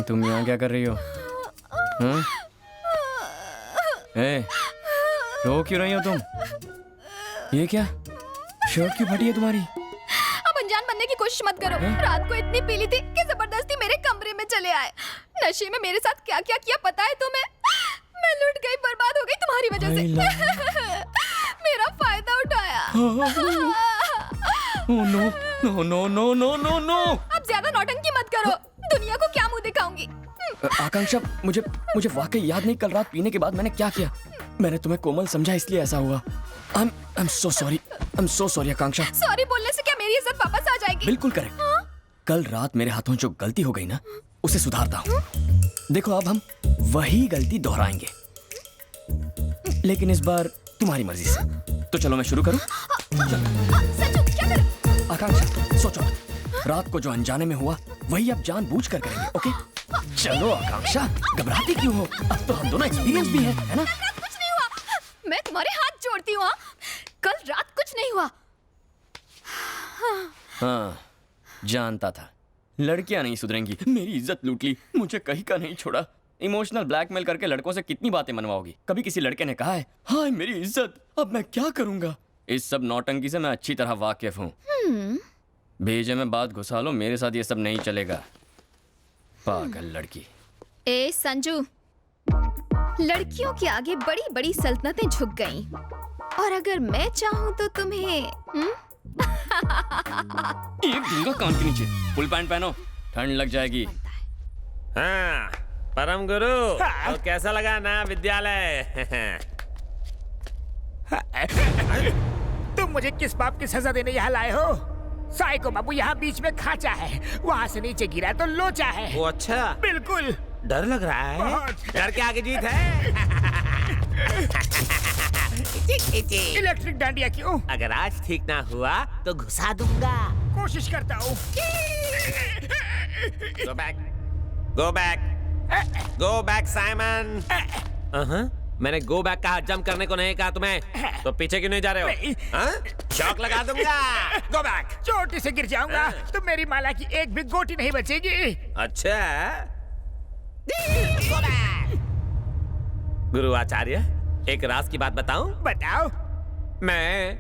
तुम यहाँ क्या कर रही हो? हाँ? रो क्यों रही हो तुम? ये क्या? शर्ट क्यों फटी है तुम्हारी? अब अनजान बनने की कोशिश मत करो। रात को इतनी पीली थी कि जबरदस्ती मेरे कमरे में चले आए। नशे में मेरे साथ क्या क्या किया पता है तुम्हें? मैं लुट गई, बर्बाद हो गई तुम्हारी वजह से। मेरा फायदा उठाया। No no no no no no no. अब ज्यादा नौटंकी मत करो। दुनिया को क्या मुंह दिखाऊंगी? आकांक्षा, मुझे वाकई याद नहीं कल रात पीने के बाद मैंने क्या किया। मैंने तुम्हें कोमल समझा इसलिए ऐसा हुआ। I'm so sorry Akanksha. Sorry बोलने से क्या मेरी इज्जत वापस आ जाएगी? बिल्कुल करेक्ट। कल रात मेरे हाथों जो गलती हो गई ना, उसे सुधारता हूँ। देखो अब हम वही गलती दोहराएंगे, लेकिन इस बार तुम्हारी मर्जी से। तो चलो मैं शुरू करूँ? संजू क्या कर? आकांक्षा सोचो, रात को जो अनजाने में हुआ वही अब जानबूझ कर करेंगे। ओके चलो आकांक्षा, घबराती क्यों हो? अब तो हम दोनों एक्सपीरियंस भी हैं, है ना? कुछ नहीं हुआ। मैं तुम्हारे हाथ जोड़ती हूँ। कल रात कुछ नहीं हुआ। हाँ जानता था, लड़कियां नहीं सुधरेंगी। मेरी इज्जत लूट ली, मुझे कहीं का नहीं छोड़ा। इमोशनल ब्लैकमेल करके लड़कों से कितनी बातें मनवाओगी? कभी किसी लड़के ने कहा है हाय मेरी इज्जत? अब मैं क्या करूंगा? इस सब नौटंकी से मैं अच्छी तरह वाकिफ हूँ। भेजे में बात घुसा लो, मेरे साथ ये सब नहीं चलेगा। पागल लड़की। ए संजू, लड़कियों के आगे बड़ी बड़ी सल्तनतें झुक गईं। और अगर मैं चाहूँ तो तुम्हें एक दूंगा कान के नीचे। फुल पैंट पहनो, ठंड लग जाएगी। हाँ, परम गुरु, तो कैसा लगा ना विद्यालय? तुम मुझे किस पाप की सजा देने यहाँ लाए हो? साइको बाबू यहाँ बीच में खाचा है, वहाँ से नीचे गिरा तो लोचा है। वो अच्छा, बिल्कुल। डर लग रहा है? बहुत। डर के आगे जीत है। इलेक्ट्रिक डांडिया क्यों? अगर आज ठीक ना हुआ तो घुसा दूंगा। कोशिश करता हूँ। Go back, go back, go back, Simon. मैंने गो बैक कहा, जंप करने को नहीं कहा तुम्हें। तो पीछे क्यों नहीं जा रहे हो? हाँ? शॉक लगा दूंगा। Go back. चोटी से गिर जाऊंगा तो मेरी माला की एक भी गोटी नहीं बचेगी। अच्छा, गो बैक। गुरु आचार्य, एक राज की बात बताऊं? बताओ। मैं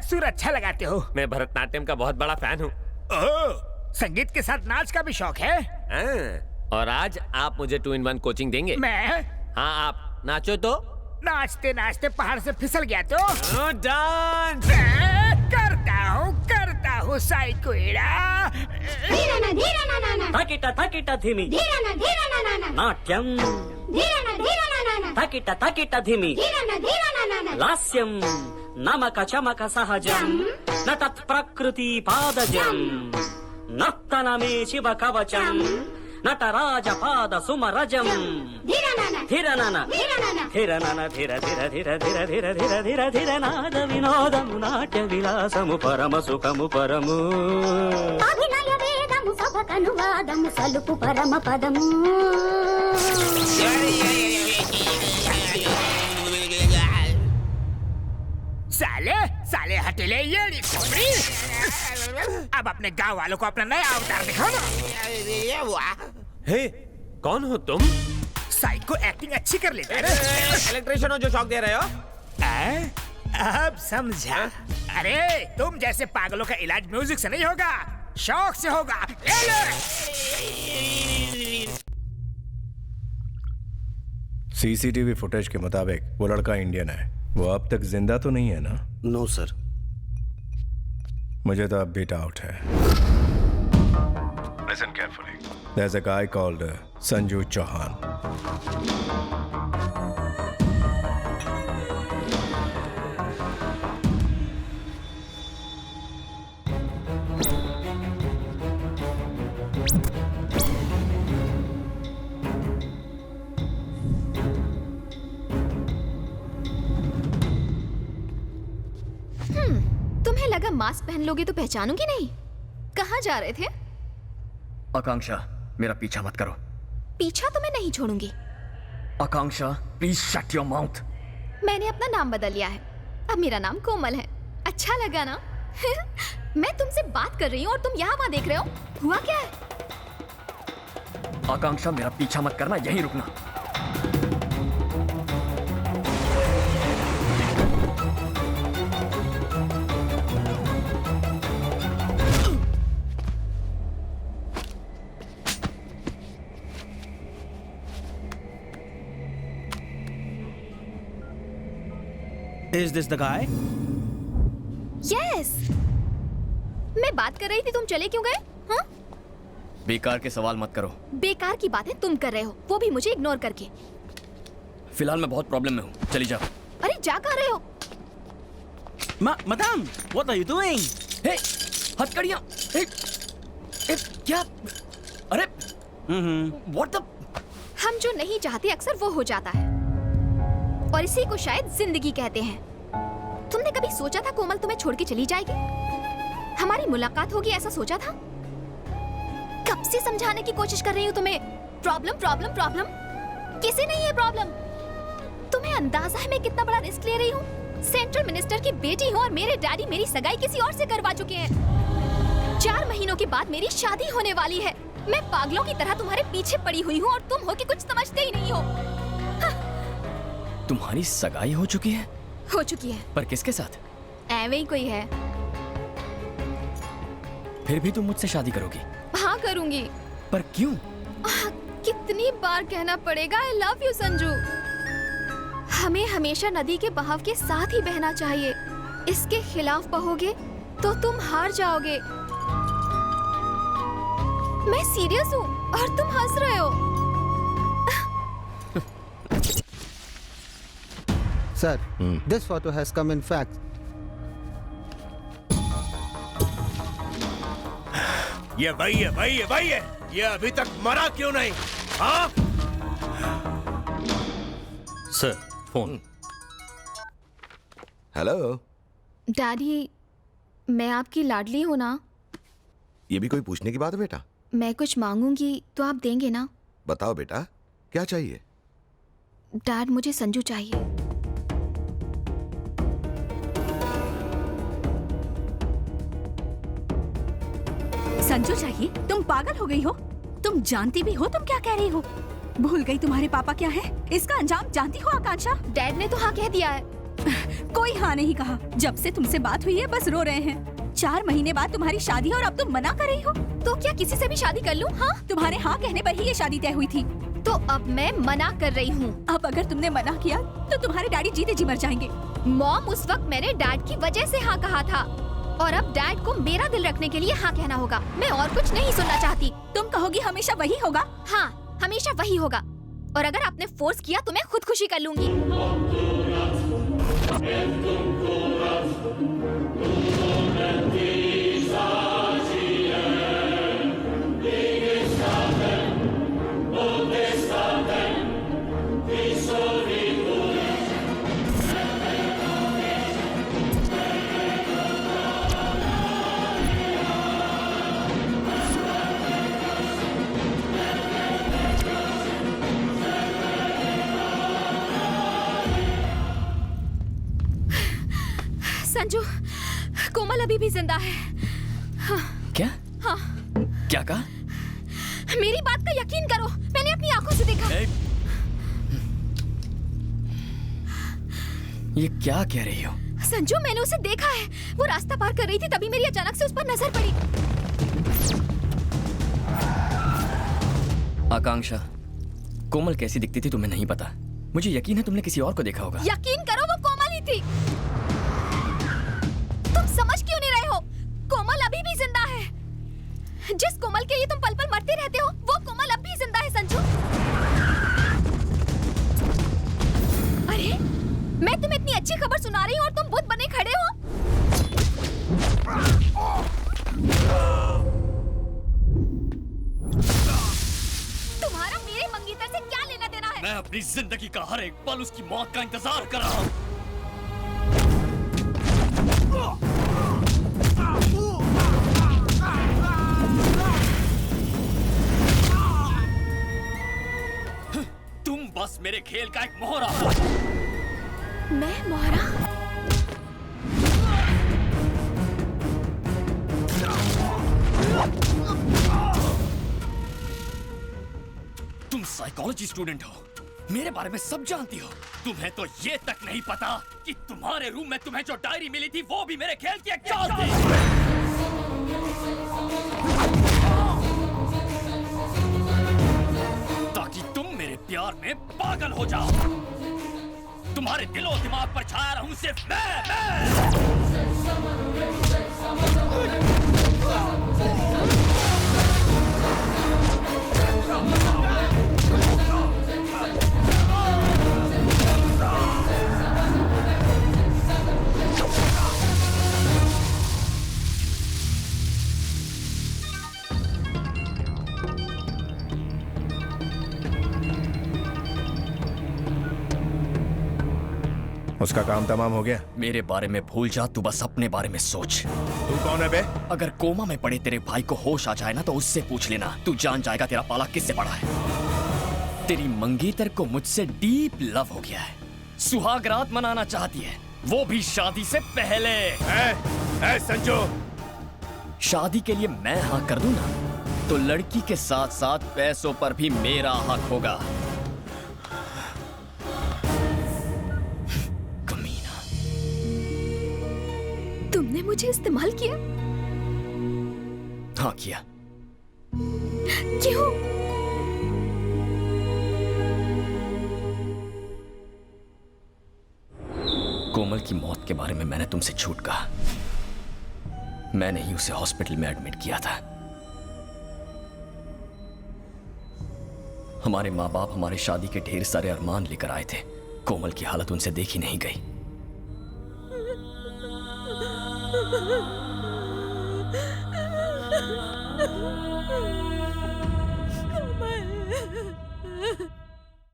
सुर अच्छा लगाते हो। मैं भरतनाट्यम का बहुत बड़ा फैन हूँ। ओह, संगीत के साथ नाच का भी शौक है? और आज आप मुझे 2-in-1 कोचिंग देंगे? मैं? हाँ, आप नाचो तो। नाचते नाचते पहाड़ से फिसल गया तो? डांस करता हूँ साइको एड़ा। तकिट धिमी नाट्यम तकिट धिमी लास्यम नमक चमक सहजम न तत्प्रकृति पादजम नर्तनमे शिव कवचम नटराज पाद सुमरजम धिरनन धिर धिर नादము నాట్య విలాసము పరమ సుఖము పరము అభినయ వేదము సభకను వాదము సలుపు పరమ పదము साले हटेले ये। अब अपने गांव वालों को अपना नया अवतार दिखाओ ना। हे, कौन हो तुम? साइको एक्टिंग अच्छी कर लेता है ना? इलेक्ट्रिशियन हो जो शॉक दे रहे हो? अब समझा। अरे तुम जैसे पागलों का इलाज म्यूजिक से नहीं होगा, शौक से होगा। सीसीटीवी फुटेज के मुताबिक वो लड़का इंडियन है। वो अब तक जिंदा तो नहीं है ना? No sir. मुझे तो अब भी डाउट है। Listen carefully. There's a guy called Sanju Chauhan. तुम्हें लगा मास्क पहन लोगे तो पहचानूंगी नहीं? कहाँ जा रहे थे? आकांक्षा, मेरा पीछा मत करो। पीछा तो मैं नहीं छोड़ूंगी। आकांक्षा, प्लीज शट योर माउथ। मैंने अपना नाम बदल लिया है, अब मेरा नाम कोमल है। अच्छा लगा ना? मैं तुमसे बात कर रही हूँ और तुम यहाँ वहाँ देख रहे हो। हुआ क्या है? आकांक्षा मेरा पीछा मत करना, यहीं रुकना। Is this the guy? Yes, मैं बात कर रही थी, तुम चले क्यों गए? हाँ? बेकार के सवाल मत करो। बेकार की बातें तुम कर रहे हो, वो भी मुझे इग्नोर करके। फिलहाल मैं बहुत प्रॉब्लम में हूँ, चली जाओ। अरे जा कहाँ रहे हो? Madam, what are you doing? हे, हथकड़ियाँ। हे, हे, क्या? अरे, what the? हम जो नहीं चाहते अक्सर वो हो जाता है, और इसी को शायद जिंदगी कहते हैं। तुमने कभी सोचा था कोमल तुम्हें छोड़ के चली जाएगी? हमारी मुलाकात होगी ऐसा सोचा था? कब से समझाने की कोशिश कर रही हूँ तुम्हें, प्रॉब्लम प्रॉब्लम प्रॉब्लम। किसी नहीं है प्रॉब्लम। तुम्हें अंदाजा है मैं कितना बड़ा रिस्क ले रही हूँ? सेंट्रल मिनिस्टर की बेटी हूँ और मेरे डैडी मेरी सगाई किसी और से करवा चुके हैं। 4 महीनों के बाद मेरी शादी होने वाली है। मैं पागलों की तरह तुम्हारे पीछे पड़ी हुई हूँ और तुम हो कि कुछ समझते ही नहीं हो। तुम्हारी सगाई हो चुकी है? हो चुकी है। पर किसके साथ? ऐवे ही कोई है। फिर भी तुम मुझसे शादी करोगी? हाँ करूंगी। पर क्यों? कितनी बार कहना पड़ेगा आई लव यू संजू। हमें हमेशा नदी के बहाव के साथ ही बहना चाहिए। इसके खिलाफ बहोगे तो तुम हार जाओगे। मैं सीरियस हूँ और तुम हंस रहे हो। Sir, this photo has come in fax. ये वही है, वही है, वही है। ये अभी तक मरा क्यों नहीं? हाँ? Sir, phone. हेलो। डैडी, मैं आपकी लाडली हूँ ना? ये भी कोई पूछने की बात है बेटा? मैं कुछ मांगूंगी तो आप देंगे ना? बताओ बेटा, क्या चाहिए? डैड, मुझे संजू चाहिए। संजू चाहिए? तुम पागल हो गई हो? तुम जानती भी हो तुम क्या कह रही हो? भूल गई तुम्हारे पापा क्या है? इसका अंजाम जानती हो आकांक्षा? डैड ने तो हाँ कह दिया है। कोई हाँ नहीं कहा। जब से तुमसे बात हुई है बस रो रहे हैं। 4 महीने बाद तुम्हारी शादी और अब तुम मना कर रही हो? तो क्या किसी से भी शादी कर लूं? हाँ, तुम्हारे हाँ कहने पर ही ये शादी तय हुई थी। तो अब मैं मना कर रही हूँ। अब अगर तुमने मना किया तो तुम्हारे डैडी जीते जी मर जाएंगे। मॉम, उस वक्त मैंने डैड की वजह से हाँ कहा था और अब डैड को मेरा दिल रखने के लिए हाँ कहना होगा। मैं और कुछ नहीं सुनना चाहती। तुम कहोगी हमेशा वही होगा? हाँ, हमेशा वही होगा। और अगर आपने फोर्स किया तो मैं खुदकुशी कर लूंगी। संजू, कोमल अभी भी जिंदा है। हाँ। क्या? हाँ। क्या कहा? मेरी बात का यकीन करो, मैंने अपनी आंखों से देखा। ये क्या कह रही हो? संजू, मैंने उसे देखा है। वो रास्ता पार कर रही थी, तभी मेरी अचानक से उस पर नजर पड़ी। आकांक्षा, कोमल कैसी दिखती थी तुम्हें नहीं पता। मुझे यकीन है तुमने किसी और को देखा होगा। यकीन करो, वो कोमल ही थी। तुम समझ क्यों नहीं रहे हो? कोमल अभी भी जिंदा है। जिस कोमल के लिए तुम पल पल मरते रहते हो, वो कोमल अब भी जिंदा है संजू। अरे, मैं तुम्हें इतनी अच्छी खबर सुना रही हूँ और तुम बुत बने खड़े हो। तुम्हारा मेरे मंगीतर से क्या लेना देना है? मैं अपनी जिंदगी का हर एक पल उसकी मौत का इंतजार कर रहा हूँ। तुम बस मेरे खेल का एक मोहरा हो। मैं मोहरा? तुम साइकोलॉजी स्टूडेंट हो, मेरे बारे में सब जानती हो। तुम्हें तो ये तक नहीं पता कि तुम्हारे रूम में तुम्हें जो डायरी मिली थी वो भी मेरे खेल की एक चाल थी। ताकि तुम मेरे प्यार में पागल हो जाओ। तुम्हारे दिलो दिमाग पर छाया रहूं सिर्फ मैं। उसका काम तमाम हो गया। मेरे बारे में भूल जा, तू बस अपने बारे में सोच। तू कौन है बे? अगर कोमा में पड़े तेरे भाई को होश आ जाए ना तो उससे पूछ लेना, तू जान जाएगा तेरा पाला किससे पड़ा है। तेरी मंगेतर को मुझसे डीप लव हो गया है, सुहाग रात मनाना चाहती है, वो भी शादी से पहले। ए संजू, शादी के लिए मैं हाँ कर दूं ना तो लड़की के साथ साथ पैसों पर भी मेरा हक होगा। कमीना, तुमने मुझे इस्तेमाल किया? हाँ किया। क्यों? कोमल की मौत के बारे में मैंने तुमसे झूठ कहा। मैंने ही उसे हॉस्पिटल में एडमिट किया था। हमारे माँ बाप हमारे शादी के ढेर सारे अरमान लेकर आए थे। कोमल की हालत उनसे देखी नहीं गई।